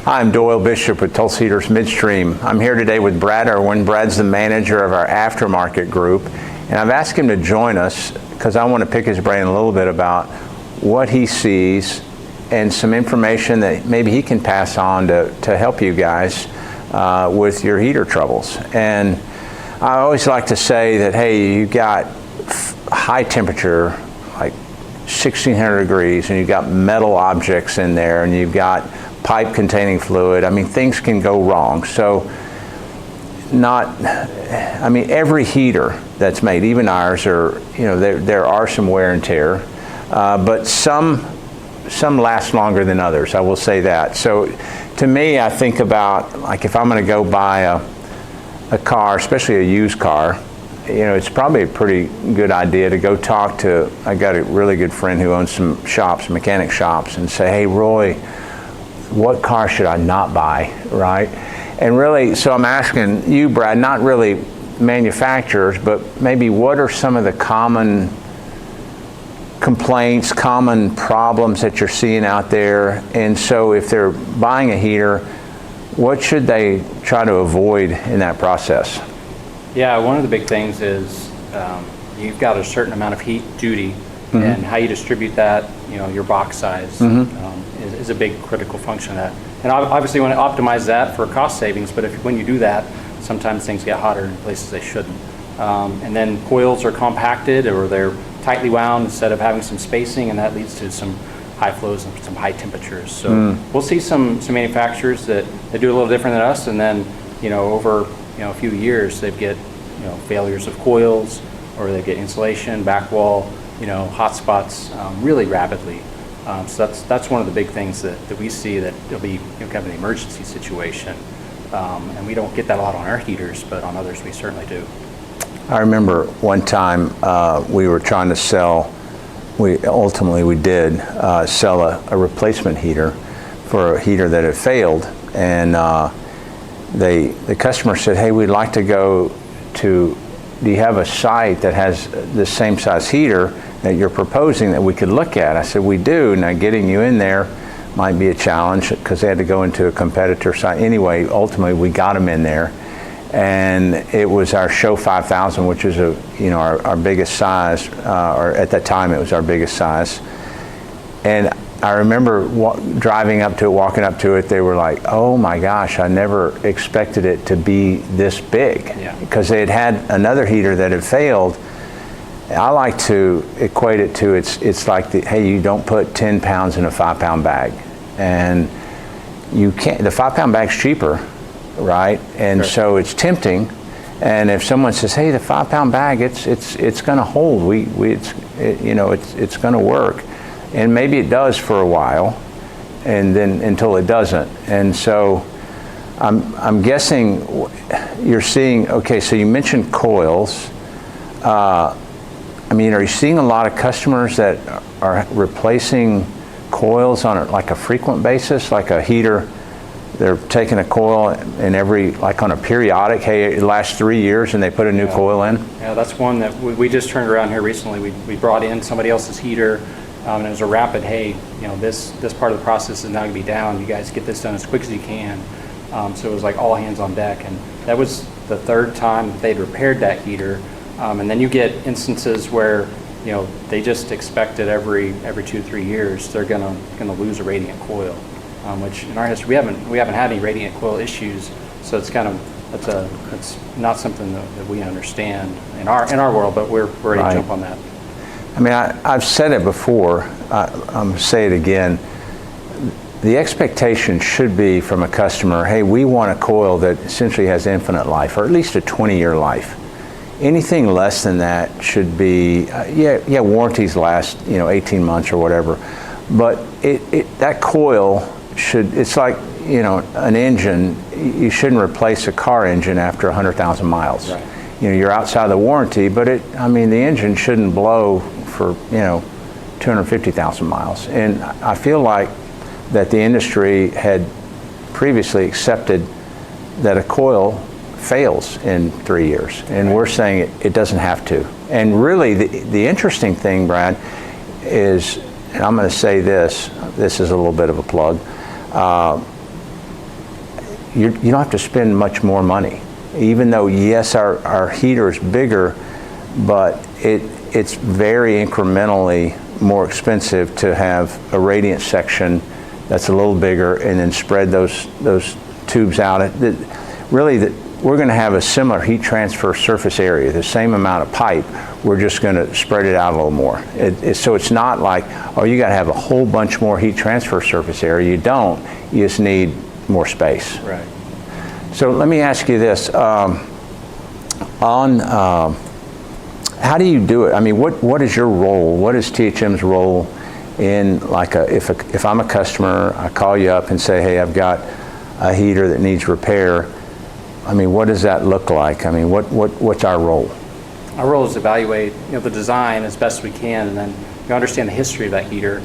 I'm Doyle Bishop with Tulsa Heaters Midstream. I'm here today with Brad Irwin. Brad's the manager of our aftermarket group, and I've asked him to join us because I want to pick his brain a little bit about what he sees and some information that maybe he can pass on to help you guys with your heater troubles. And I always like to say that, hey, you got high temperature, like 1600 degrees, and you've got metal objects in there, and you've got pipe containing fluid. I mean, things can go wrong. So every heater that's made, even ours, are, there are some wear and tear, but some last longer than others, I will say that. So to me, I think about, like, if I'm going to go buy a car, especially a used car, it's probably a pretty good idea to go talk to, I got a really good friend who owns some shops, mechanic shops, and say, hey, Roy, what car should I not buy, right? And really, so I'm asking you, Brad, not really manufacturers, but maybe what are some of the common complaints, common problems that you're seeing out there? And so if they're buying a heater, what should they try to avoid in that process? Yeah, one of the big things is you've got a certain amount of heat duty, mm-hmm. and how you distribute that, your box size, mm-hmm. Is a big critical function of that. And obviously you want to optimize that for cost savings, but when you do that, sometimes things get hotter in places they shouldn't. And then coils are compacted, or they're tightly wound instead of having some spacing, and that leads to some high flows and some high temperatures. So we'll see some manufacturers that do a little different than us, and then over a few years they get failures of coils, or they get insulation, back wall, hot spots really rapidly. So that's one of the big things that we see, that it'll be kind of an emergency situation, and we don't get that a lot on our heaters, but on others we certainly do. I remember one time we were trying to sell, we did sell a replacement heater for a heater that had failed, and the customer said, hey, we'd like to go to, do you have a site that has the same size heater that you're proposing that we could look at? I said, we do. Now, getting you in there might be a challenge because they had to go into a competitor site. Anyway, ultimately we got them in there, and it was our Show 5000, which is our biggest size, or at that time it was our biggest size. And I remember driving up to it, walking up to it, they were like, oh my gosh, I never expected it to be this big. Yeah. Because they had another heater that had failed. I like to equate it to, it's like, hey, you don't put 10 pounds in a 5-pound bag. And you can't, the 5-pound bag's cheaper, right? And sure. So it's tempting. And if someone says, hey, the 5-pound bag, it's gonna hold, it's gonna work. And maybe it does for a while, and then until it doesn't. And so I'm guessing you're seeing, okay, so you mentioned coils. Are you seeing a lot of customers that are replacing coils on a frequent basis, like a heater? They're taking a coil and on a periodic, hey, it lasts 3 years and they put a new coil in? Yeah, that's one that we just turned around here recently. We brought in somebody else's heater, and it was a rapid, hey, this part of the process is now going to be down. You guys get this done as quick as you can. So it was like all hands on deck, and that was the third time that they'd repaired that heater. And then you get instances where they just expect it every 2-3 years they're gonna lose a radiant coil, which in our history we haven't had any radiant coil issues. So it's it's not something that we understand in our world, but we're ready to jump on that. I've said it before, I'm going to say it again. The expectation should be from a customer, hey, we want a coil that essentially has infinite life, or at least a 20-year life. Anything less than that should be, warranties last 18 months or whatever, but that coil should, it's like an engine. You shouldn't replace a car engine after 100,000 miles. Right. You're outside the warranty, but the engine shouldn't blow for 250,000 miles. And I feel like that the industry had previously accepted that a coil fails in 3 years, and we're saying it doesn't have to. And really the interesting thing, Brad, is, and I'm going to say this is a little bit of a plug, you don't have to spend much more money. Even though, yes, our heater is bigger, but it's very incrementally more expensive to have a radiant section that's a little bigger and then spread those tubes out. Really, we're going to have a similar heat transfer surface area, the same amount of pipe. We're just going to spread it out a little more. So it's not like, oh, you got to have a whole bunch more heat transfer surface area. You don't. You just need more space. Right. So let me ask you this. How do you do it? I mean, what is your role? What is THM's role in, like, if I'm a customer, I call you up and say, hey, I've got a heater that needs repair. I mean, what does that look like? I mean, what's our role? Our role is to evaluate, the design as best we can, and then understand the history of that heater.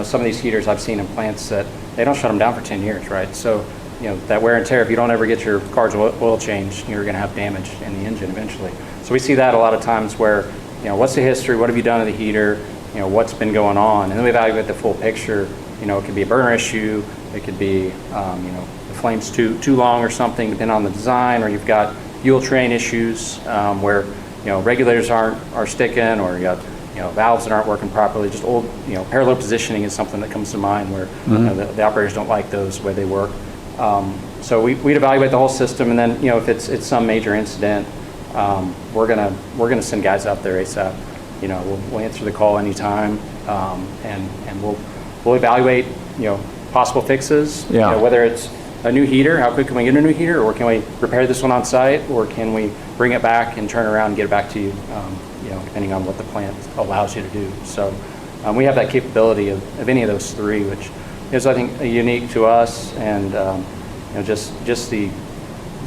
Some of these heaters I've seen in plants that they don't shut them down for 10 years, right? So, that wear and tear, if you don't ever get your car's oil changed, you're going to have damage in the engine eventually. So we see that a lot of times where, what's the history? What have you done to the heater? What's been going on? And then we evaluate the full picture. It could be a burner issue. It could be, the flame's too long or something, depending on the design, or you've got fuel train issues where, regulators are sticking, or you got, valves that aren't working properly. Just old, parallel positioning is something that comes to mind where the operators don't like those the way they work. So we'd evaluate the whole system, and then if it's some major incident, we're gonna send guys out there ASAP. We'll answer the call anytime, and we'll evaluate possible fixes. Yeah. Whether it's a new heater, how quick can we get a new heater, or can we repair this one on site, or can we bring it back and turn around and get it back to you, depending on what the plant allows you to do. So we have that capability of any of those three, which is, I think, unique to us, and just the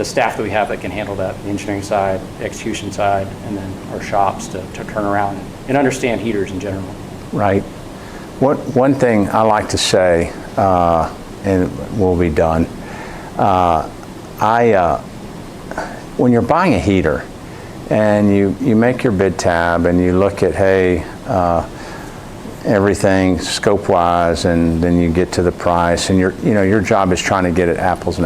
staff that we have that can handle that, the engineering side, the execution side, and then our shops to turn around and understand heaters in general. Right. One thing I like to say, and we'll be done, when you're buying a heater and you make your bid tab and you look at, hey, everything scope wise, and then you get to the price, and your job is trying to get it apples and